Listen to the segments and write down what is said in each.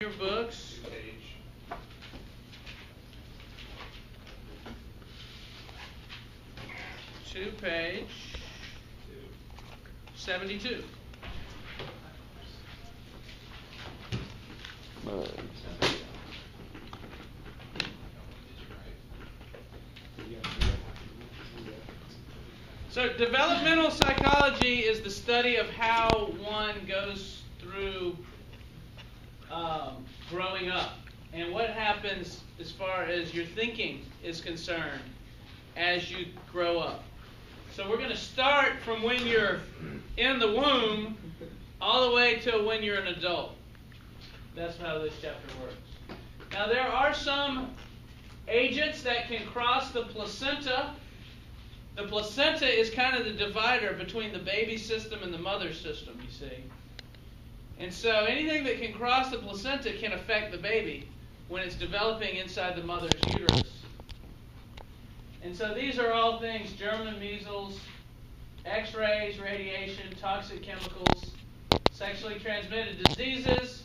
Your books. To page 72. So developmental psychology is the study of how one goes through growing up and what happens as far as your thinking is concerned as you grow up. So we're going to start from when you're in the womb all the way to when you're an adult. That's how this chapter works. Now there are some agents that can cross the placenta. The placenta is kind of the divider between the baby system and the mother system, you see. And so anything that can cross the placenta can affect the baby when it's developing inside the mother's uterus. And so these are all things: germ and measles, x-rays, radiation, toxic chemicals, sexually transmitted diseases,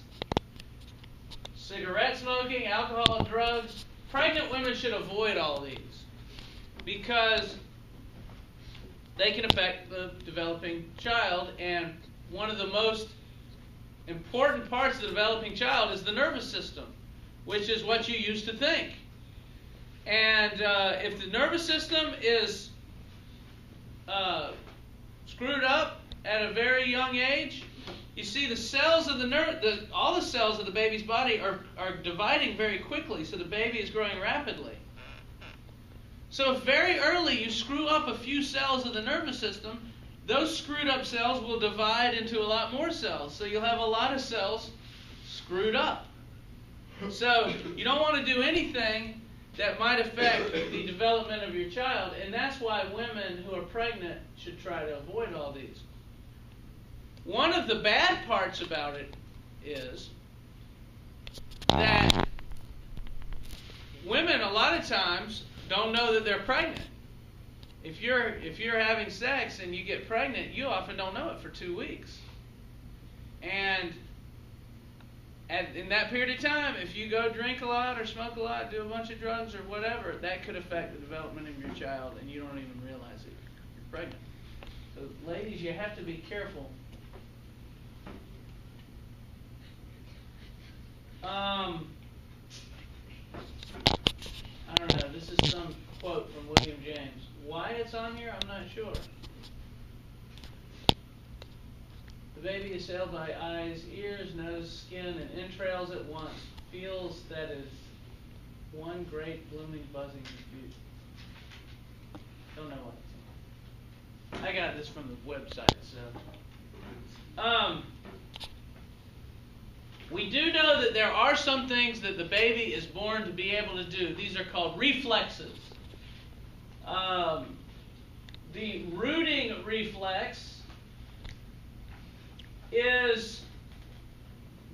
cigarette smoking, alcohol, drugs. Pregnant women should avoid all these because they can affect the developing child, and one of the most important parts of the developing child is the nervous system, which is what you used to think. And if the nervous system is screwed up at a very young age, you see the cells of all the cells of the baby's body are dividing very quickly, so the baby is growing rapidly. So if very early you screw up a few cells of the nervous system, those screwed up cells will divide into a lot more cells. So you'll have a lot of cells screwed up. So you don't want to do anything that might affect the development of your child. And that's why women who are pregnant should try to avoid all these. One of the bad parts about it is that women a lot of times don't know that they're pregnant. If you're having sex and you get pregnant, you often don't know it for 2 weeks. And in that period of time, if you go drink a lot or smoke a lot, do a bunch of drugs or whatever, that could affect the development of your child, and you don't even realize it. You're pregnant. So ladies, you have to be careful. I don't know. This is some quote from William James. Why it's on here, I'm not sure. The baby is assailed by eyes, ears, nose, skin, and entrails at once. Feels that is one great blooming buzzing dispute. Don't know what it's on. I got this from the website, so. We do know that there are some things that the baby is born to be able to do. These are called reflexes. The rooting reflex is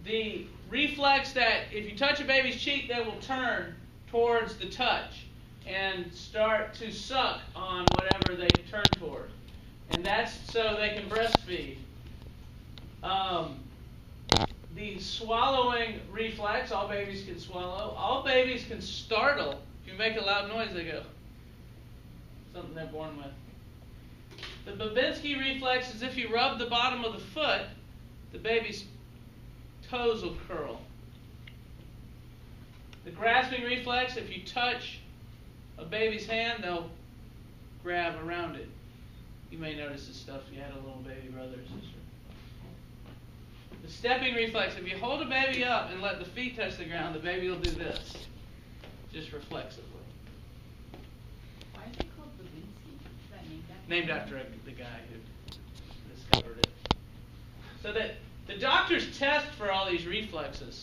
the reflex that if you touch a baby's cheek, they will turn towards the touch and start to suck on whatever they turn toward. And that's so they can breastfeed. The swallowing reflex, all babies can swallow. All babies can startle. If you make a loud noise, they go. Something they're born with. The Babinski reflex is if you rub the bottom of the foot, the baby's toes will curl. The grasping reflex, if you touch a baby's hand, they'll grab around it. You may notice this stuff if you had a little baby brother or sister. The stepping reflex, if you hold a baby up and let the feet touch the ground, the baby will do this, just reflexively. Why is it called Babinski? Is that named after the guy who discovered it. So that the doctors test for all these reflexes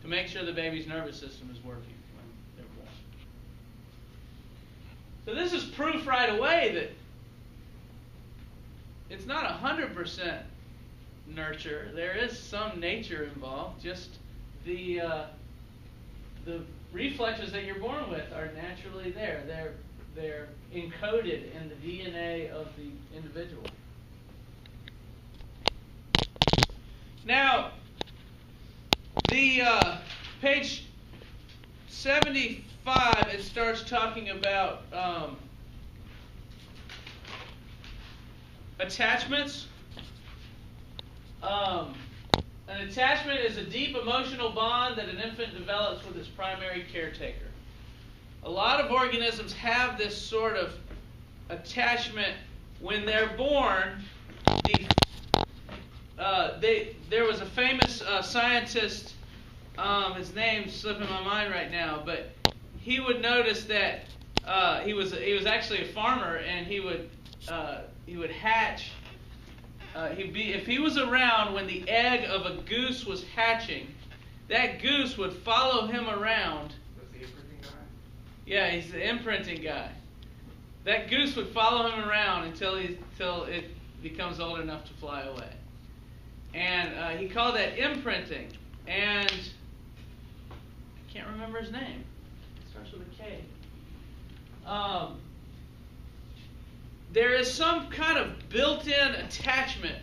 to make sure the baby's nervous system is working when they're born. So this is proof right away that it's not 100% nurture. There is some nature involved. Just the reflexes that you're born with are naturally there. They're encoded in the DNA of the individual. Now, The page 75, it starts talking about attachments. An attachment is a deep emotional bond that an infant develops with its primary caretaker. A lot of organisms have this sort of attachment when they're born. There was a famous scientist, his name's slipping my mind right now, but he would notice that he was actually a farmer, and he would hatch. If he was around when the egg of a goose was hatching, that goose would follow him around. That's the imprinting guy? Yeah, he's the imprinting guy. That goose would follow him around until it becomes old enough to fly away. And he called that imprinting. And I can't remember his name. It starts with a K. There is some kind of built-in attachment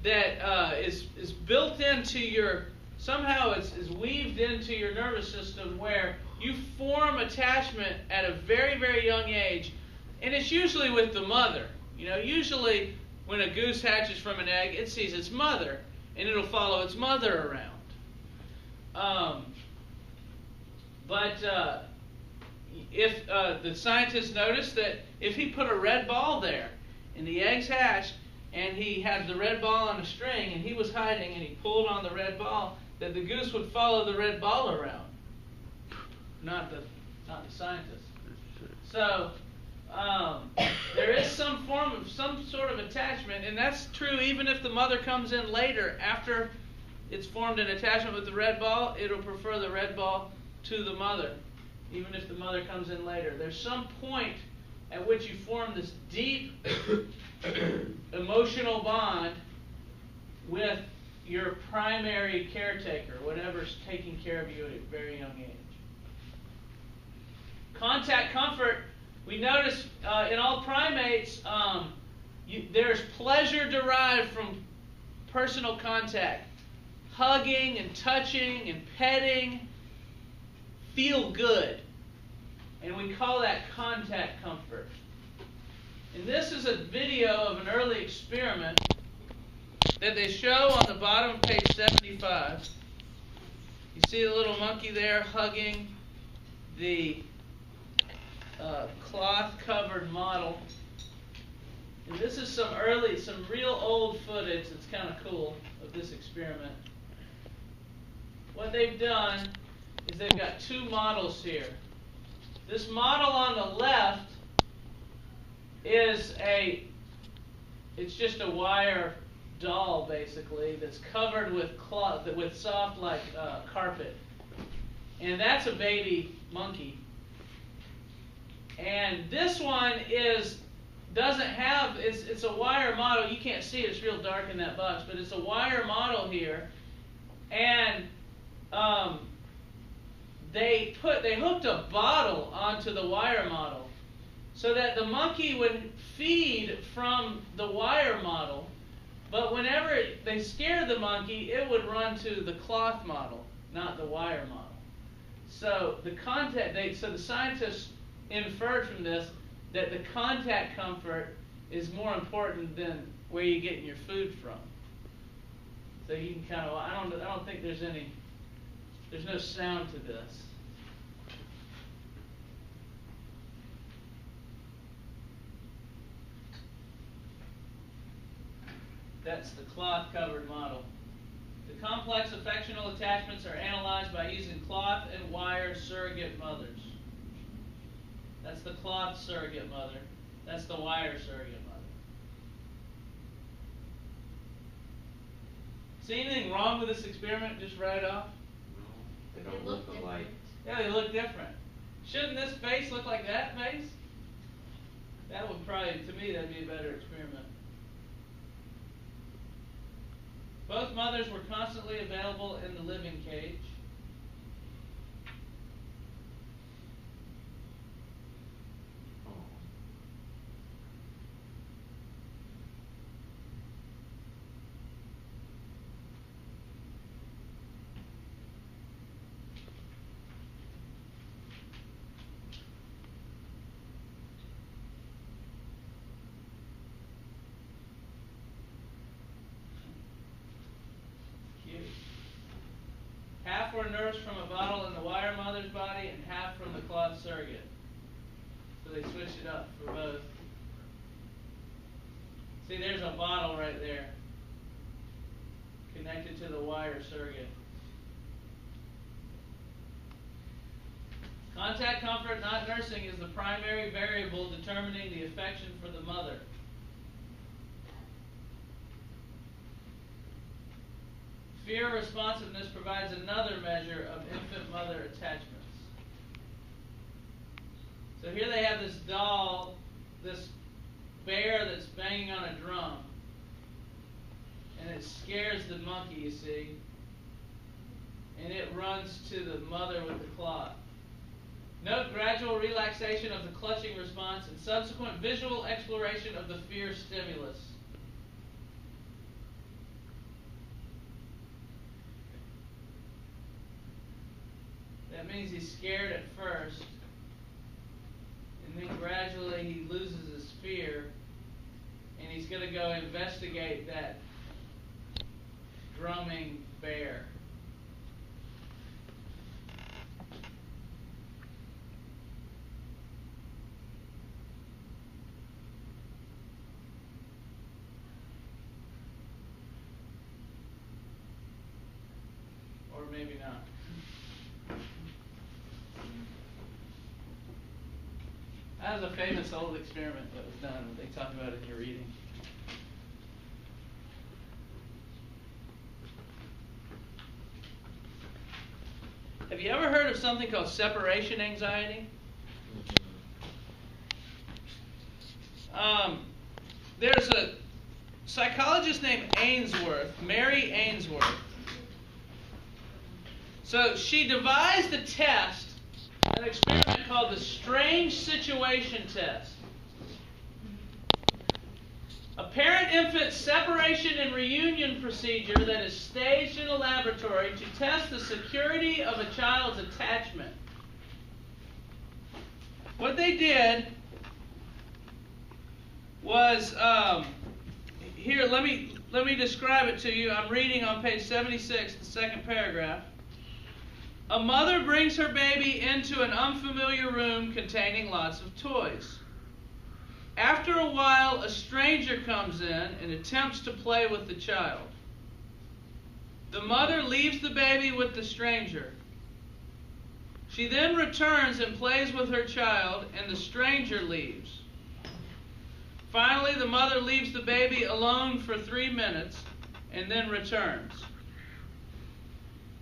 that is built into your, somehow is weaved into your nervous system, where you form attachment at a very, very young age, and it's usually with the mother. You know, usually when a goose hatches from an egg, it sees its mother, and it'll follow its mother around. If the scientists noticed that if he put a red ball there and the eggs hatched and he had the red ball on a string and he was hiding and he pulled on the red ball, that the goose would follow the red ball around, not the scientists. So there is some sort of attachment, and that's true even if the mother comes in later after it's formed an attachment with the red ball. It'll prefer the red ball to the mother, even if the mother comes in later. There's some point at which you form this deep emotional bond with your primary caretaker, whatever's taking care of you at a very young age. Contact comfort, we notice in all primates, there's pleasure derived from personal contact. Hugging and touching and petting feel good. And we call that contact comfort. And this is a video of an early experiment that they show on the bottom of page 75. You see the little monkey there hugging the cloth-covered model. And this is some real old footage that's kind of cool of this experiment. What they've done is they've got two models here. This model on the left it's just a wire doll, basically, that's covered with cloth, with soft like carpet. And that's a baby monkey. And this one doesn't have, it's a wire model. You can't see it, it's real dark in that box, but it's a wire model here. And they hooked a bottle onto the wire model so that the monkey would feed from the wire model, but whenever they scared the monkey, it would run to the cloth model, not the wire model. So the scientists inferred from this that the contact comfort is more important than where you're getting your food from. So you can kind of, I don't think there's no sound to this. That's the cloth-covered model. The complex affectional attachments are analyzed by using cloth and wire surrogate mothers. That's the cloth surrogate mother. That's the wire surrogate mother. See anything wrong with this experiment just right off? No, they don't look alike. Yeah, they look different. Shouldn't this face look like that face? That would probably, to me, that'd be a better experiment. Both mothers were constantly available in the living cage. Half were nursed from a bottle in the wire mother's body and half from the cloth surrogate. So they switched it up for both. See, there's a bottle right there connected to the wire surrogate. Contact comfort, not nursing, is the primary variable determining the affection for the mother. Fear responsiveness provides another measure of infant-mother attachments. So here they have this doll, this bear that's banging on a drum. And it scares the monkey, you see. And it runs to the mother with the cloth. Note gradual relaxation of the clutching response and subsequent visual exploration of the fear stimulus. That means he's scared at first, and then gradually he loses his fear, and he's going to go investigate that drumming bear. Or maybe not. That was a famous old experiment that was done. They talk about it in your reading. Have you ever heard of something called separation anxiety? There's a psychologist named Ainsworth, Mary Ainsworth. So she devised a test, an experiment called the strange situation test. A parent-infant separation and reunion procedure that is staged in a laboratory to test the security of a child's attachment. What they did was, here, let me describe it to you. I'm reading on page 76, the second paragraph. A mother brings her baby into an unfamiliar room containing lots of toys. After a while, a stranger comes in and attempts to play with the child. The mother leaves the baby with the stranger. She then returns and plays with her child, and the stranger leaves. Finally, the mother leaves the baby alone for 3 minutes and then returns.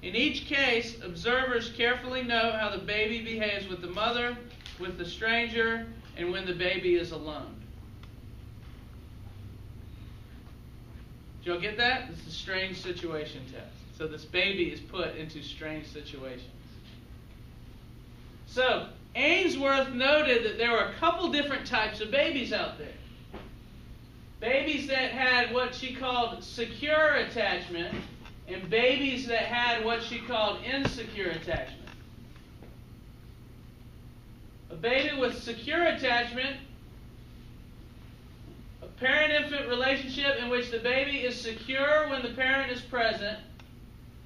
In each case, observers carefully note how the baby behaves with the mother, with the stranger, and when the baby is alone. Did y'all get that? This is a strange situation test. So this baby is put into strange situations. So Ainsworth noted that there were a couple different types of babies out there. Babies that had what she called secure attachment, and babies that had what she called insecure attachment. A baby with secure attachment, a parent-infant relationship in which the baby is secure when the parent is present,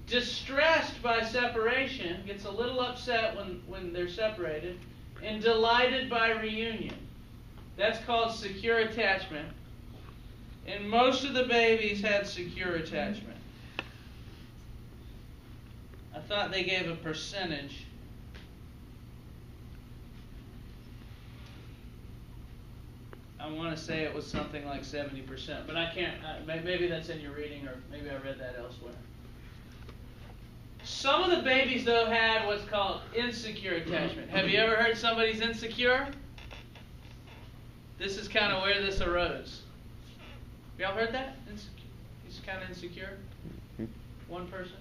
distressed by separation, gets a little upset when they're separated, and delighted by reunion. That's called secure attachment. And most of the babies had secure attachment. I thought they gave a percentage. I want to say it was something like 70%, but I can't. Maybe that's in your reading, or maybe I read that elsewhere. Some of the babies, though, had what's called insecure attachment. Have you ever heard somebody's insecure? This is kind of where this arose. Y'all heard that? He's kind of insecure? One person?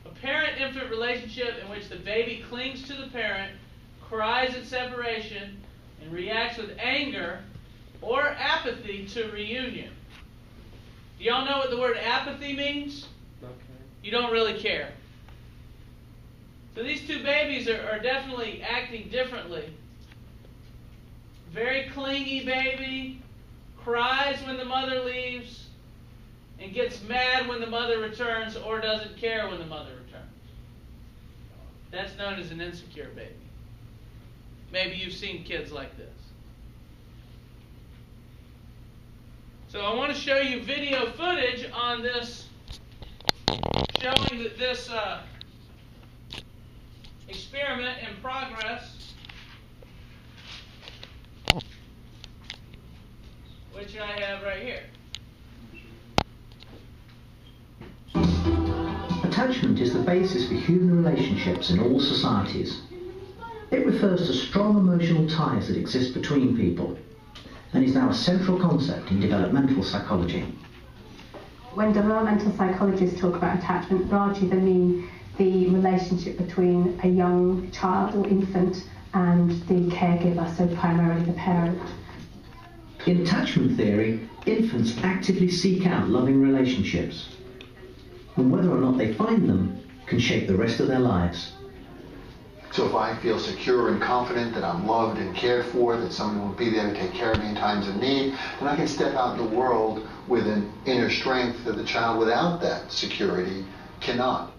A parent-infant relationship in which the baby clings to the parent, cries at separation, and reacts with anger or apathy to reunion. Do y'all know what the word apathy means? Okay. You don't really care. So these two babies are definitely acting differently. Very clingy baby, cries when the mother leaves, and gets mad when the mother returns or doesn't care when the mother returns. That's known as an insecure baby. Maybe you've seen kids like this. So I want to show you video footage on this, showing that this experiment in progress, which I have right here. Attachment is the basis for human relationships in all societies. It refers to strong emotional ties that exist between people, and is now a central concept in developmental psychology. When developmental psychologists talk about attachment, largely they mean the relationship between a young child or infant and the caregiver, so primarily the parent. In attachment theory, infants actively seek out loving relationships, and whether or not they find them can shape the rest of their lives. So if I feel secure and confident that I'm loved and cared for, that someone will be there to take care of me in times of need, then I can step out in the world with an inner strength that the child without that security cannot.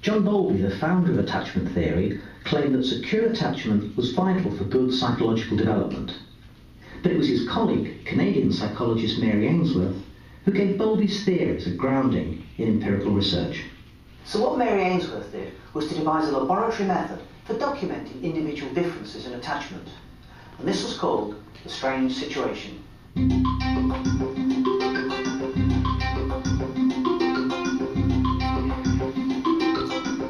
John Bowlby, the founder of attachment theory, claimed that secure attachment was vital for good psychological development. But it was his colleague, Canadian psychologist Mary Ainsworth, who gave Bowlby's theories a grounding in empirical research. So what Mary Ainsworth did was to devise a laboratory method for documenting individual differences in attachment. And this was called the strange situation.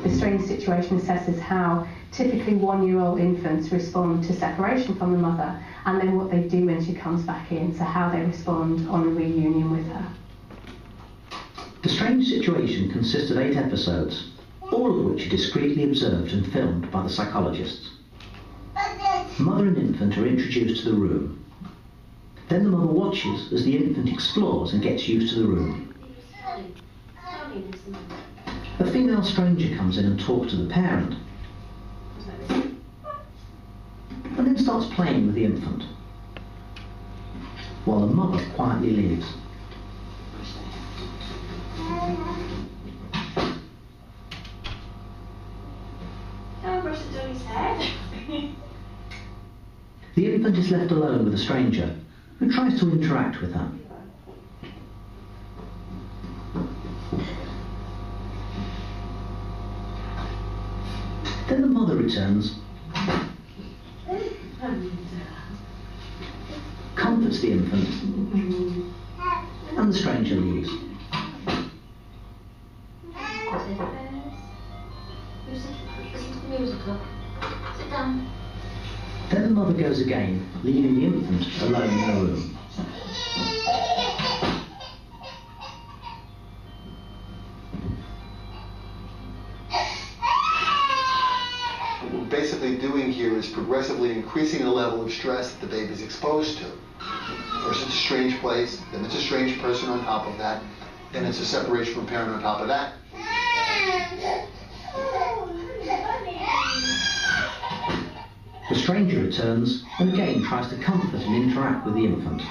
The strange situation assesses how typically 1-year-old infants respond to separation from the mother, and then what they do when she comes back in, so how they respond on a reunion with her. The strange situation consists of 8 episodes, all of which are discreetly observed and filmed by the psychologists. Mother and infant are introduced to the room. Then the mother watches as the infant explores and gets used to the room. A female stranger comes in and talks to the parent, and then starts playing with the infant, while the mother quietly leaves. The infant is left alone with a stranger, who tries to interact with her. Then the mother returns, comforts the infant, and the stranger leaves. Then the mother goes again, leaving the infant alone in her room. What we're basically doing here is progressively increasing the level of stress that the baby is exposed to. First it's a strange place, then it's a strange person on top of that, then it's a separation from a parent on top of that. The stranger returns and again tries to comfort and interact with the infant.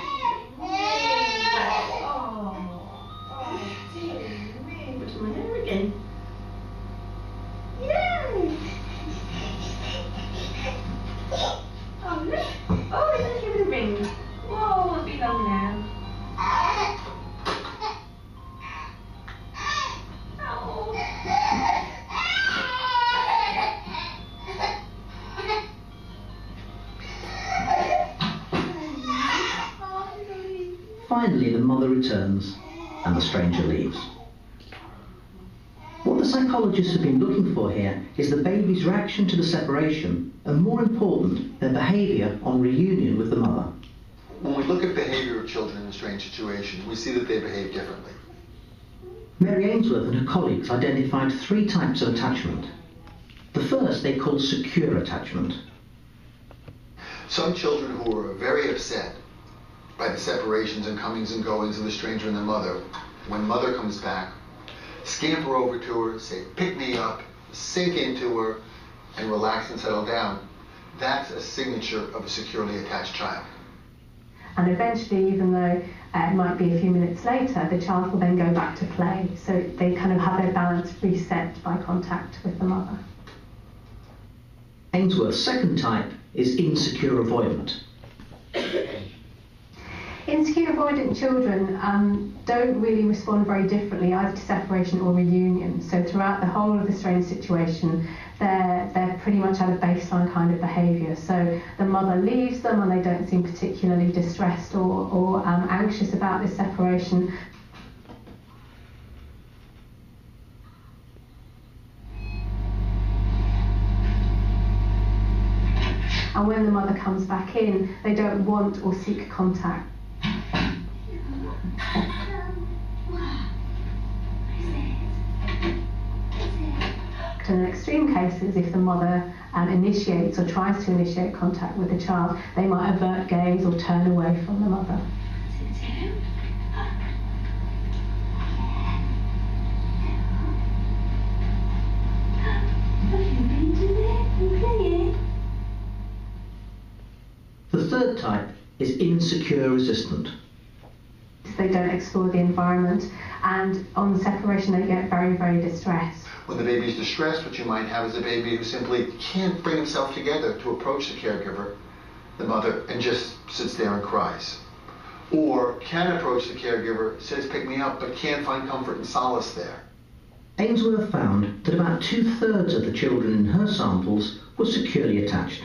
Finally, the mother returns and the stranger leaves. What the psychologists have been looking for here is the baby's reaction to the separation, and more important, their behaviour on reunion with the mother. When we look at behavior of children in a strange situation, we see that they behave differently. Mary Ainsworth and her colleagues identified 3 types of attachment. The first they called secure attachment. Some children who are very upset by the separations and comings and goings of the stranger and their mother, when mother comes back, scamper over to her, say, pick me up, sink into her, and relax and settle down. That's a signature of a securely attached child. And eventually, even though it might be a few minutes later, the child will then go back to play. So they kind of have their balance reset by contact with the mother. Ainsworth's second type is insecure avoidant. Insecure avoidant children don't really respond very differently either to separation or reunion. So throughout the whole of the strange situation, they're pretty much at a baseline kind of behaviour. So the mother leaves them and they don't seem particularly distressed or anxious about this separation. And when the mother comes back in, they don't want or seek contact. In extreme cases, if the mother initiates or tries to initiate contact with the child, they might avert gaze or turn away from the mother. The third type is insecure resistant. They don't explore the environment, and on separation they get very, very distressed. When the baby's distressed, what you might have is a baby who simply can't bring himself together to approach the caregiver, the mother, and just sits there and cries. Or can approach the caregiver, says pick me up, but can't find comfort and solace there. Ainsworth found that about 2/3 of the children in her samples were securely attached.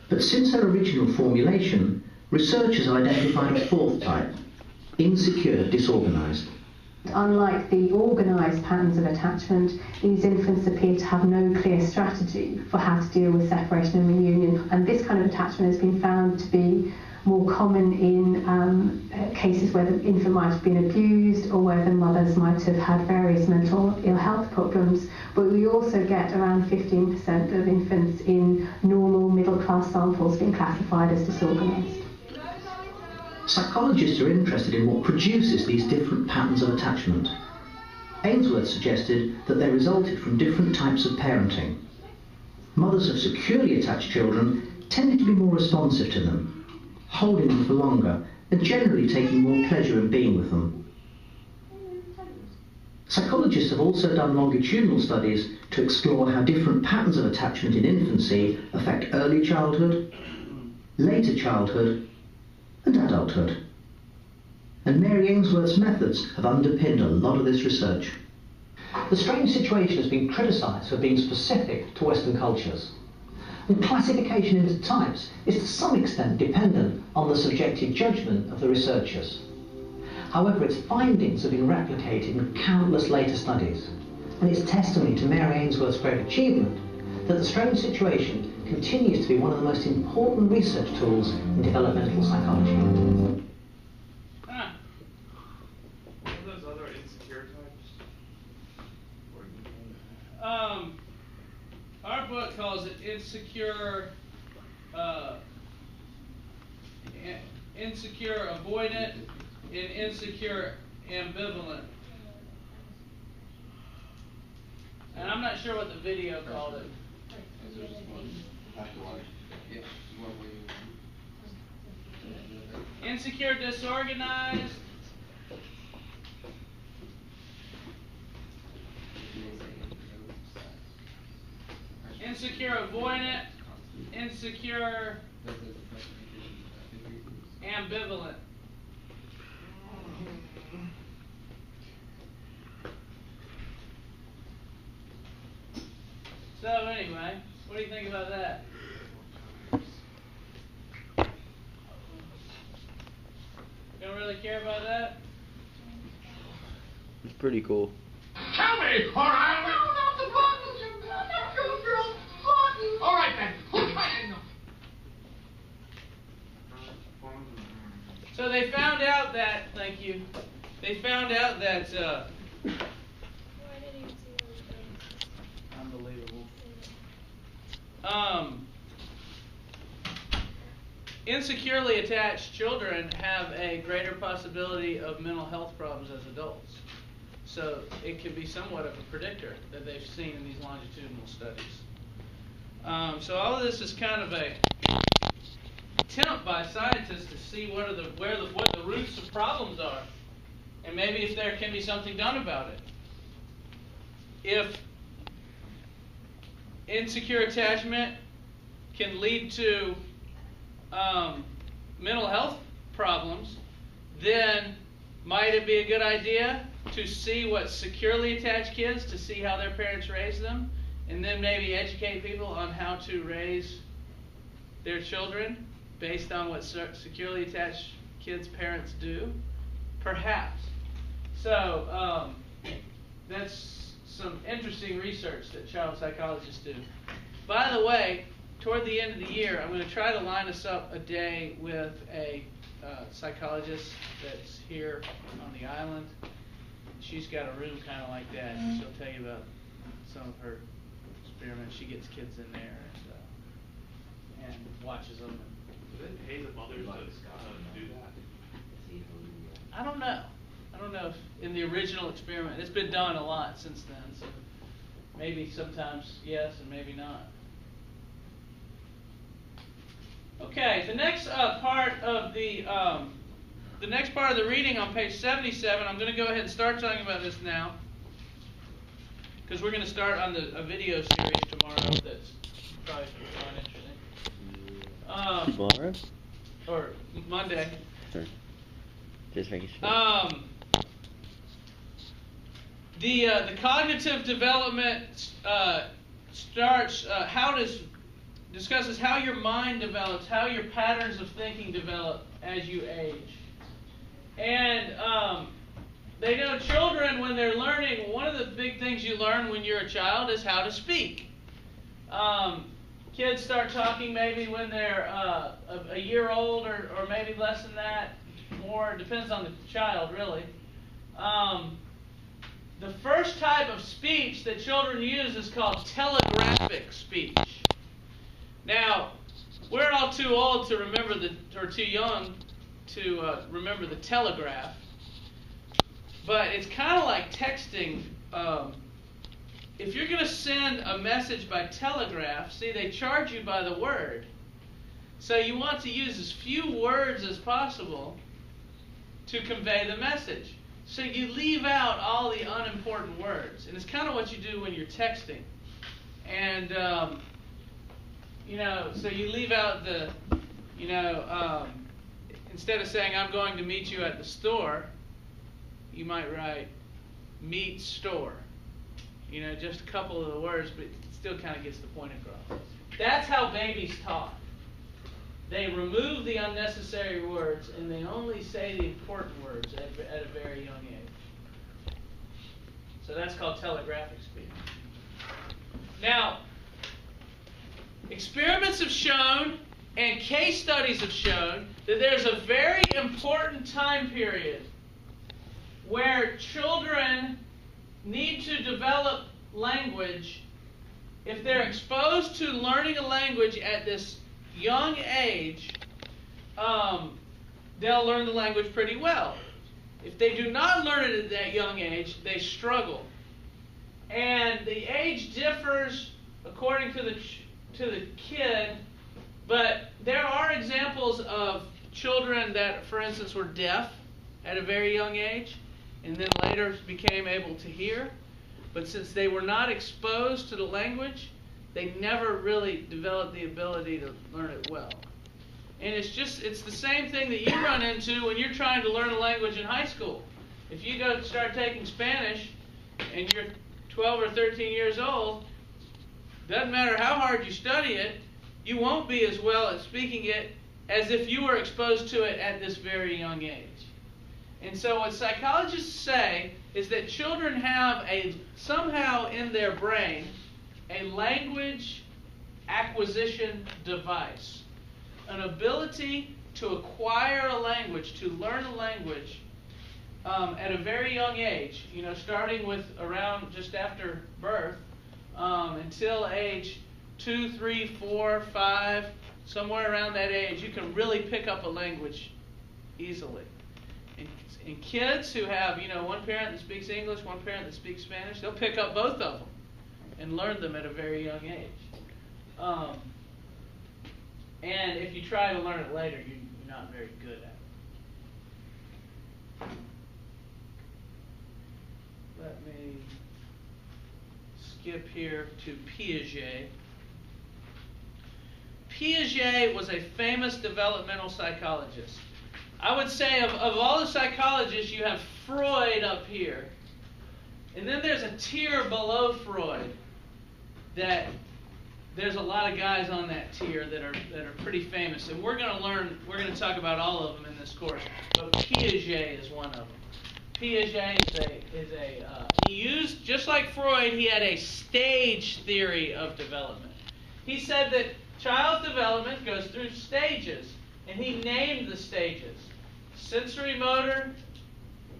But since her original formulation, researchers have identified a fourth type, insecure disorganised. Unlike the organised patterns of attachment, these infants appear to have no clear strategy for how to deal with separation and reunion, and this kind of attachment has been found to be more common in cases where the infant might have been abused or where the mothers might have had various mental ill health problems. But we also get around 15% of infants in normal middle-class samples being classified as disorganised. Psychologists are interested in what produces these different patterns of attachment. Ainsworth suggested that they resulted from different types of parenting. Mothers of securely attached children tended to be more responsive to them, holding them for longer and generally taking more pleasure in being with them. Psychologists have also done longitudinal studies to explore how different patterns of attachment in infancy affect early childhood, later childhood, and adulthood. And Mary Ainsworth's methods have underpinned a lot of this research. The strange situation has been criticised for being specific to Western cultures. And classification into types is to some extent dependent on the subjective judgment of the researchers. However, its findings have been replicated in countless later studies, and it's testimony to Mary Ainsworth's great achievement that the strange situation continues to be one of the most important research tools in developmental psychology. Huh. What are those other insecure types? Our book calls it insecure avoidant and insecure ambivalent. And I'm not sure what the video called it. Insecure disorganized. Insecure avoidant. Insecure ambivalent. So anyway, what do you think about that? You don't really care about that? It's pretty cool. Tell me, or I'll... No, not the buttons, you good girl. Buttons. All right, then. Who's fighting them? So they found out that, thank you, they found out that, unbelievable. Insecurely attached children have a greater possibility of mental health problems as adults. So it could be somewhat of a predictor that they've seen in these longitudinal studies. So all of this is kind of a attempt by scientists to see what the roots of problems are, and maybe if there can be something done about it. If insecure attachment can lead to mental health problems, then might it be a good idea to see what securely attached kids, to see how their parents raise them, and then maybe educate people on how to raise their children based on what securely attached kids' parents do? Perhaps. So that's some interesting research that child psychologists do. By the way, toward the end of the year, I'm going to try to line us up a day with a psychologist that's here on the island. She's got a room kind of like that. She'll tell you about some of her experiments. She gets kids in there and watches them. Do they pay the mothers to do that? I don't know. I don't know if in the original experiment. It's been done a lot since then. So maybe sometimes yes and maybe not. Okay, the next part of the reading on page 77. I'm going to go ahead and start talking about this now, because we're going to start on a video series tomorrow that's probably interesting. Tomorrow? Or Monday. Sure. Just making sure. The cognitive development discusses how your mind develops, how your patterns of thinking develop as you age. And they know children, when they're learning, one of the big things you learn when you're a child is how to speak. Kids start talking maybe when they're a year old or maybe less than that. More, depends on the child, really. The first type of speech that children use is called telegraphic speech. Now, we're all too old to remember or too young to remember the telegraph, but it's kind of like texting. If you're going to send a message by telegraph, see, they charge you by the word. So you want to use as few words as possible to convey the message. So you leave out all the unimportant words. And it's kind of what you do when you're texting. And, so you leave out the, instead of saying, I'm going to meet you at the store, you might write, meet store. Just a couple of the words, but it still kind of gets the point across. That's how babies talk. They remove the unnecessary words, and they only say the important words at a very young age. So that's called telegraphic speech. Now, experiments have shown, and case studies have shown, that there's a very important time period where children need to develop language. If they're exposed to learning a language at this young age, they'll learn the language pretty well. If they do not learn it at that young age, they struggle. And the age differs according to the kid, but there are examples of children that, for instance, were deaf at a very young age and then later became able to hear. But since they were not exposed to the language, they never really developed the ability to learn it well. And it's the same thing that you run into when you're trying to learn a language in high school. If you go start taking Spanish and you're 12 or 13 years old, doesn't matter how hard you study it, you won't be as well at speaking it as if you were exposed to it at this very young age. And so what psychologists say is that children have somehow in their brain a language acquisition device, an ability to acquire a language, to learn a language at a very young age, starting with around just after birth until age 2, 3, 4, 5, somewhere around that age, you can really pick up a language easily. And kids who have, one parent that speaks English, one parent that speaks Spanish, they'll pick up both of them and learn them at a very young age. And if you try to learn it later, you're not very good at it. Let me skip here to Piaget. Piaget was a famous developmental psychologist. I would say of all the psychologists, you have Freud up here. And then there's a tier below Freud that there's a lot of guys on that tier that are pretty famous. And we're going to talk about all of them in this course. But Piaget is one of them. Piaget he used, just like Freud, he had a stage theory of development. He said that child's development goes through stages, and he named the stages: sensory motor,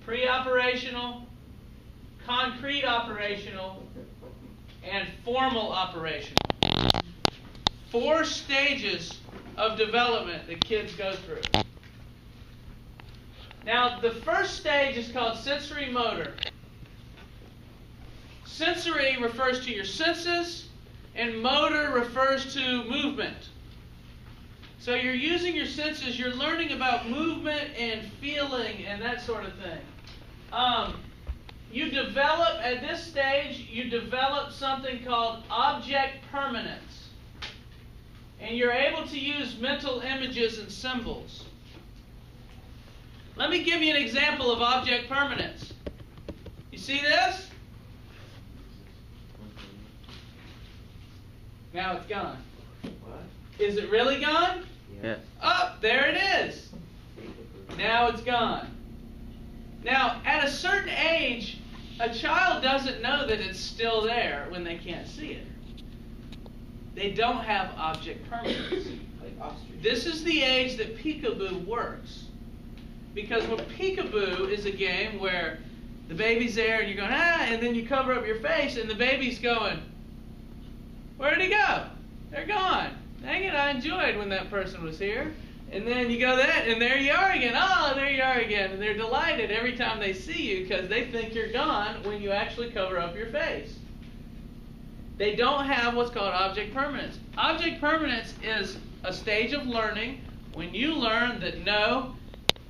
pre-operational, concrete operational, and formal operational. 4 stages of development that kids go through. Now, the first stage is called sensory motor. Sensory refers to your senses, and motor refers to movement. So you're using your senses, you're learning about movement and feeling and that sort of thing. You develop, at this stage, you develop something called object permanence. And you're able to use mental images and symbols. Let me give you an example of object permanence. You see this? Now it's gone. What? Is it really gone? Yeah. Oh, there it is. Now it's gone. Now, at a certain age, a child doesn't know that it's still there when they can't see it. They don't have object permanence. This is the age that peekaboo works. Because when peekaboo is a game where the baby's there and you're going, and then you cover up your face and the baby's going, where did he go? They're gone. Dang it, I enjoyed when that person was here. And then you go that, and there you are again. Oh, there you are again. And they're delighted every time they see you because they think you're gone when you actually cover up your face. They don't have what's called object permanence. Object permanence is a stage of learning when you learn that no,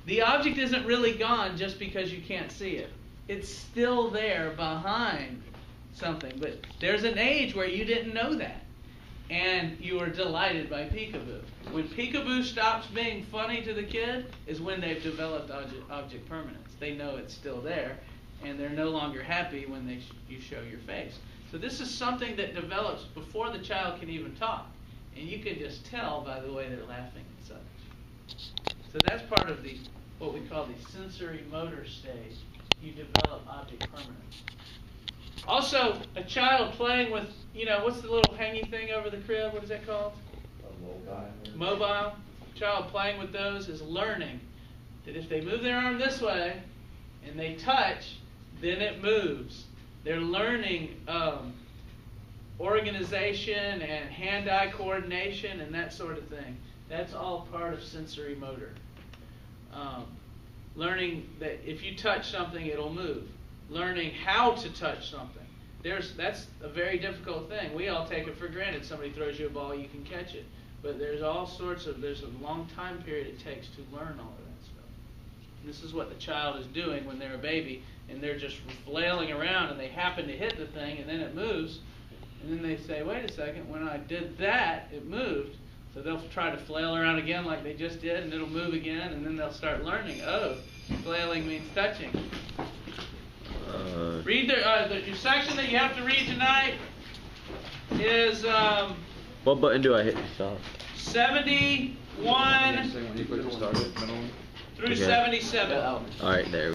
the object isn't really gone just because you can't see it. It's still there behind something. But there's an age where you didn't know that. And you are delighted by peekaboo. When peekaboo stops being funny to the kid is when they've developed object permanence. They know it's still there, and they're no longer happy when you show your face. So this is something that develops before the child can even talk. And you can just tell by the way they're laughing and such. So that's part of what we call the sensory motor stage. You develop object permanence. Also, a child playing with, what's the little hangy thing over the crib? What is that called? A mobile. Mobile. A child playing with those is learning that if they move their arm this way and they touch, then it moves. They're learning organization and hand-eye coordination and that sort of thing. That's all part of sensory motor. Learning that if you touch something, it'll move. Learning how to touch something. That's a very difficult thing. We all take it for granted. Somebody throws you a ball, you can catch it. But there's a long time period it takes to learn all of that stuff. And this is what the child is doing when they're a baby, and they're just flailing around, and they happen to hit the thing, and then it moves. And then they say, wait a second, when I did that, it moved. So they'll try to flail around again like they just did, and it'll move again, and then they'll start learning, oh, flailing means touching. Read your section that you have to read tonight is what button do I hit to stop? 71 through 77. Alright, there.